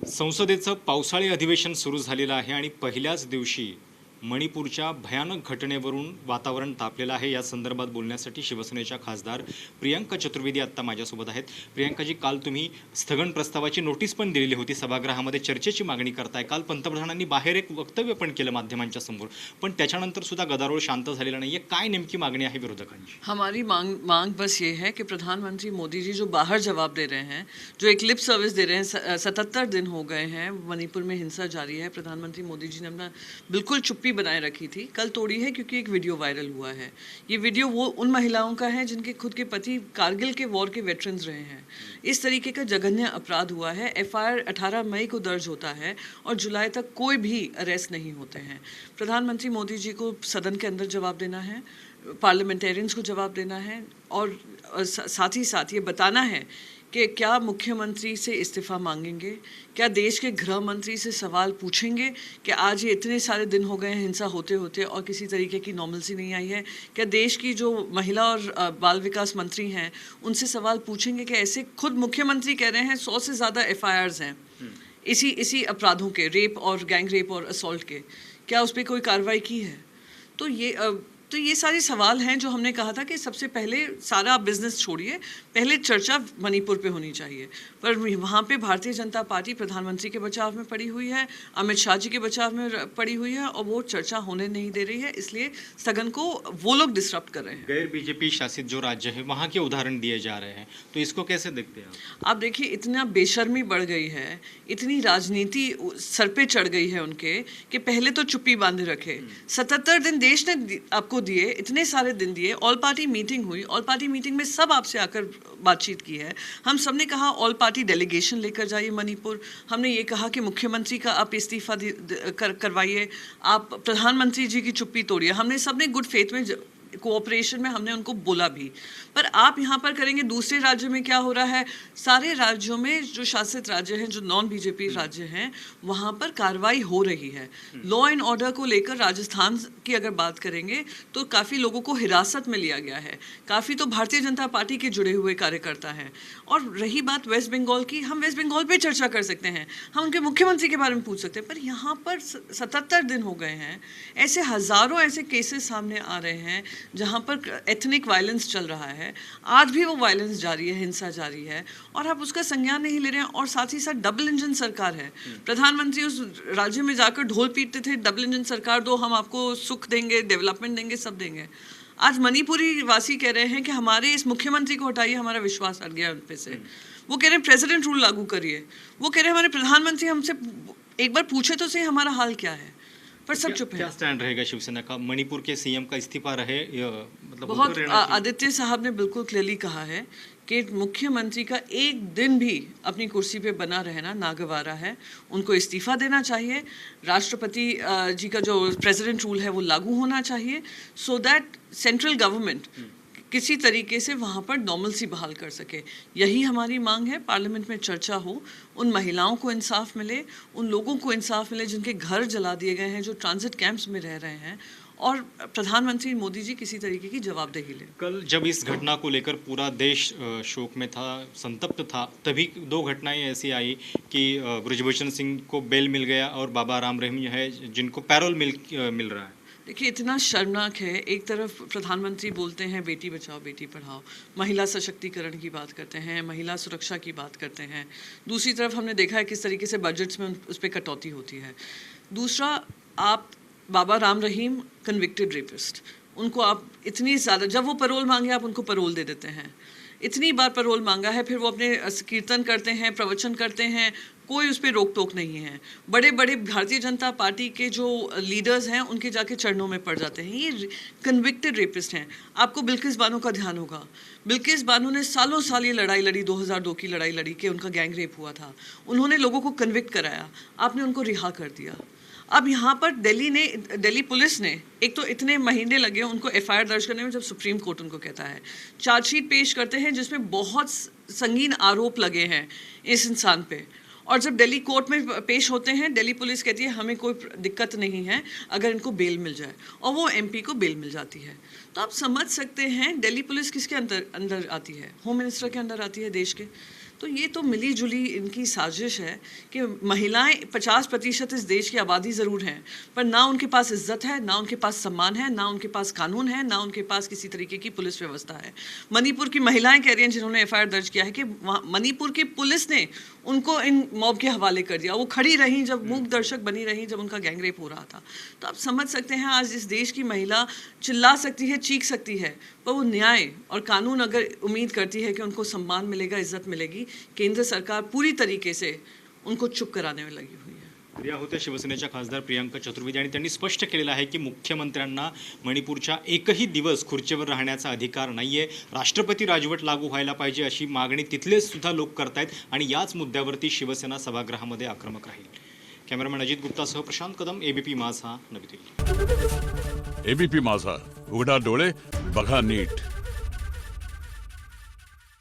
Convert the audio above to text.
संसदेचं पावसाळी अधिवेशन सुरू झालेलं आहे आणि पहिल्याच दिवशी मणिपूरच्या भयानक घटनेवरून वातावरण तापलेलं आहे। या संदर्भात बोलण्यासाठी शिवसेनेच्या खासदार प्रियंका चतुर्वेदी आत्ता माझ्यासोबत आहेत। प्रियंकाजी, काल तुम्ही स्थगन प्रस्तावाची नोटीस पण दिलेली होती, सभागृहामध्ये चर्चेची मागणी करताय। काल पंतप्रधानांनी बाहेर एक वक्तव्य पण केलं माध्यमांच्या समोर, पण त्याच्यानंतर सुद्धा गदारोळ शांत झालेला नाहीये। काय नेमकी मागणी आहे विरोधकांची? हमारी मांग बस ये है कि प्रधानमंत्री मोदी जी जो बाहर जवाब दे रहे हैं, जो एक लिप सर्विस दे रहे हैं, 77 दिन हो गए हैं मणिपुर में हिंसा जारी है। प्रधानमंत्री मोदी जी ने अपना बिल्कुल चुप्पी बनाए रखी थी, कल तोड़ी है क्योंकि एक वीडियो वायरल हुआ है। ये वीडियो वो उन महिलाओं का है जिनके खुद के पति कारगिल के वॉर के वेटरन्स रहे हैं। इस तरीके का जघन्य अपराध हुआ है। FIR 18 मई को दर्ज होता है और जुलाई तक कोई भी अरेस्ट नहीं होते हैं। प्रधानमंत्री मोदी जी को सदन के अंदर जवाब देना है, पार्लियामेंटेरियंस को जवाब देना है और साथ ही साथ ये बताना है कि क्या मुख्यमंत्री से इस्तीफ़ा मांगेंगे, क्या देश के गृह मंत्री से सवाल पूछेंगे कि आज ये इतने सारे दिन हो गए हैं हिंसा होते होते और किसी तरीके की नॉर्मलसी नहीं आई है। क्या देश की जो महिला और बाल विकास मंत्री हैं उनसे सवाल पूछेंगे कि ऐसे खुद मुख्यमंत्री कह रहे हैं 100 से ज़्यादा FIRs हैं इसी अपराधों के, रेप और गैंग रेप और असॉल्ट के, क्या उस पर कोई कार्रवाई की है? तो ये सारे सवाल हैं जो हमने कहा था कि सबसे पहले सारा बिजनेस छोड़िए, पहले चर्चा मणिपुर पे होनी चाहिए। पर वहाँ पे भारतीय जनता पार्टी प्रधानमंत्री के बचाव में पड़ी हुई है, अमित शाह जी के बचाव में पड़ी हुई है और वो चर्चा होने नहीं दे रही है, इसलिए स्थगन को वो लोग डिसरप्ट कर रहे हैं। गैर बीजेपी शासित जो राज्य है वहाँ के उदाहरण दिए जा रहे हैं, तो इसको कैसे देखते हैं आप देखिए, इतना बेशर्मी बढ़ गई है, इतनी राजनीति सर पे चढ़ गई है उनके कि पहले तो चुप्पी बांधे रखे। 77 दिन देश ने आपको दिए, इतने सारे दिन दिए, ऑल पार्टी मीटिंग हुई, ऑल पार्टी मीटिंग में सब आपसे आकर बातचीत की है। हम सब ने कहा ऑल पार्टी डेलीगेशन लेकर जाइए मणिपुर। हमने ये कहा कि मुख्यमंत्री का आप इस्तीफा करवाइए, आप प्रधानमंत्री जी की चुप्पी तोड़िए। हमने सब ने गुड फेथ में कोऑपरेशन में हमने उनको बोला भी। पर आप यहाँ पर करेंगे, दूसरे राज्यों में क्या हो रहा है, सारे राज्यों में जो शासित राज्य हैं, जो नॉन बीजेपी राज्य हैं, वहाँ पर कार्रवाई हो रही है। लॉ एंड ऑर्डर को लेकर राजस्थान की अगर बात करेंगे तो काफ़ी लोगों को हिरासत में लिया गया है, काफ़ी तो भारतीय जनता पार्टी के जुड़े हुए कार्यकर्ता हैं। और रही बात वेस्ट बंगाल की, हम वेस्ट बंगाल पे चर्चा कर सकते हैं, हम उनके मुख्यमंत्री के बारे में पूछ सकते हैं, पर यहाँ पर 77 दिन हो गए हैं, ऐसे हज़ारों ऐसे केसेस सामने आ रहे हैं जहाँ पर एथनिक वायलेंस चल रहा है। आज भी वो वायलेंस जारी है, हिंसा जारी है और आप उसका संज्ञान नहीं ले रहे हैं। और साथ ही साथ डबल इंजन सरकार है। प्रधानमंत्री उस राज्य में जाकर ढोल पीटते थे, डबल इंजन सरकार दो, हम आपको सुख देंगे, डेवलपमेंट देंगे, सब देंगे। आज मणिपुरी वासी कह रहे हैं कि हमारे इस मुख्यमंत्री को हटाइए, हमारा विश्वास हट गया उन पे से। वो कह रहे हैं प्रेसिडेंट रूल लागू करिए। वो कह रहे हैं हमारे प्रधानमंत्री हमसे एक बार पूछे तो सही हमारा हाल क्या है, पर सब चुप है। क्या स्टैंड रहेगा शिवसेना का? मणिपुर के CM का इस्तीफा रहे, मतलब बहुत आदित्य साहब ने बिल्कुल क्लियरली कहा है कि मुख्यमंत्री का एक दिन भी अपनी कुर्सी पे बना रहना नागवारा है, उनको इस्तीफा देना चाहिए। राष्ट्रपति जी का जो प्रेसिडेंट रूल है वो लागू होना चाहिए, सो दैट सेंट्रल गवर्नमेंट किसी तरीके से वहाँ पर नॉर्मलसी बहाल कर सके। यही हमारी मांग है, पार्लियामेंट में चर्चा हो, उन महिलाओं को इंसाफ मिले, उन लोगों को इंसाफ मिले जिनके घर जला दिए गए हैं, जो ट्रांजिट कैंप्स में रह रहे हैं, और प्रधानमंत्री मोदी जी किसी तरीके की जवाबदेही लें। कल जब इस घटना को लेकर पूरा देश शोक में था, संतप्त था, तभी 2 घटनाएं ऐसी आई कि ब्रजभूषण सिंह को बेल मिल गया और बाबा राम रहीम है जिनको पैरोल मिल रहा है। देखिए, इतना शर्मनाक है। एक तरफ प्रधानमंत्री बोलते हैं बेटी बचाओ बेटी पढ़ाओ, महिला सशक्तिकरण की बात करते हैं, महिला सुरक्षा की बात करते हैं। दूसरी तरफ हमने देखा है किस तरीके से बजट्स में उस पर कटौती होती है। दूसरा, आप बाबा राम रहीम कन्विक्टेड रेपिस्ट, उनको आप इतनी ज़्यादा, जब वो पैरोल मांगे आप उनको पैरोल दे देते हैं। इतनी बार पैरोल मांगा है, फिर वो अपने कीर्तन करते हैं, प्रवचन करते हैं, कोई उस पर रोक टोक नहीं है। बड़े बड़े भारतीय जनता पार्टी के जो लीडर्स हैं उनके जाके चरणों में पड़ जाते हैं। ये कन्विक्टेड रेपिस्ट हैं। आपको बिल्किस बानो का ध्यान होगा, बिल्किस बानो ने सालों साल ये लड़ाई लड़ी, 2002 की लड़ाई लड़ी कि उनका गैंग रेप हुआ था। उन्होंने लोगों को कन्विक्ट कराया, आपने उनको रिहा कर दिया। अब यहाँ पर दिल्ली पुलिस ने, एक तो इतने महीने लगे उनको FIR दर्ज करने में, जब सुप्रीम कोर्ट उनको कहता है चार्जशीट पेश करते हैं जिसमें बहुत संगीन आरोप लगे हैं इस इंसान पे, और जब दिल्ली कोर्ट में पेश होते हैं दिल्ली पुलिस कहती है हमें कोई दिक्कत नहीं है अगर इनको बेल मिल जाए, और वो MP को बेल मिल जाती है। तो आप समझ सकते हैं दिल्ली पुलिस किसके अंदर आती है, होम मिनिस्टर के अंदर आती है देश के। तो ये तो मिली जुली इनकी साजिश है कि महिलाएं 50% इस देश की आबादी ज़रूर हैं, पर ना उनके पास इज्जत है, ना उनके पास सम्मान है, ना उनके पास कानून है, ना उनके पास किसी तरीके की पुलिस व्यवस्था है। मणिपुर की महिलाएं कह रही हैं, जिन्होंने FIR दर्ज किया है, कि मणिपुर की पुलिस ने उनको इन मॉब के हवाले कर दिया। वो खड़ी रहीं, जब मूक दर्शक बनी रहीं, जब उनका गैंगरेप हो रहा था। तो आप समझ सकते हैं आज इस देश की महिला चिल्ला सकती है, चीख सकती है, पर वो न्याय और कानून अगर उम्मीद करती है कि उनको सम्मान मिलेगा, इज्जत मिलेगी, केंद्र सरकार पूरी तरीके से उनको चुप कराने में लगी हुई है। या होत्या शिवसेनेच्या खासदार प्रियांका चतुर्वेदी आणि त्यांनी स्पष्ट केलेलं आहे की मुख्यमंत्र्यांना मणिपूरच्या एकही दिवस खुर्चीवर राहण्याचा अधिकार नाहीये, राष्ट्रपती राजवट लागू व्हायला पाहिजे अशी मागणी तिथले सुद्धा लोक करतायत आणि याच मुद्द्यावरती शिवसेना सभागृहामध्ये आक्रमक राहील. कॅमेरामॅन अजित गुप्तासह प्रशांत कदम, ABP माझा, नवी दिल्ली. ABP माझा, उघडा डोळे बघा नीट.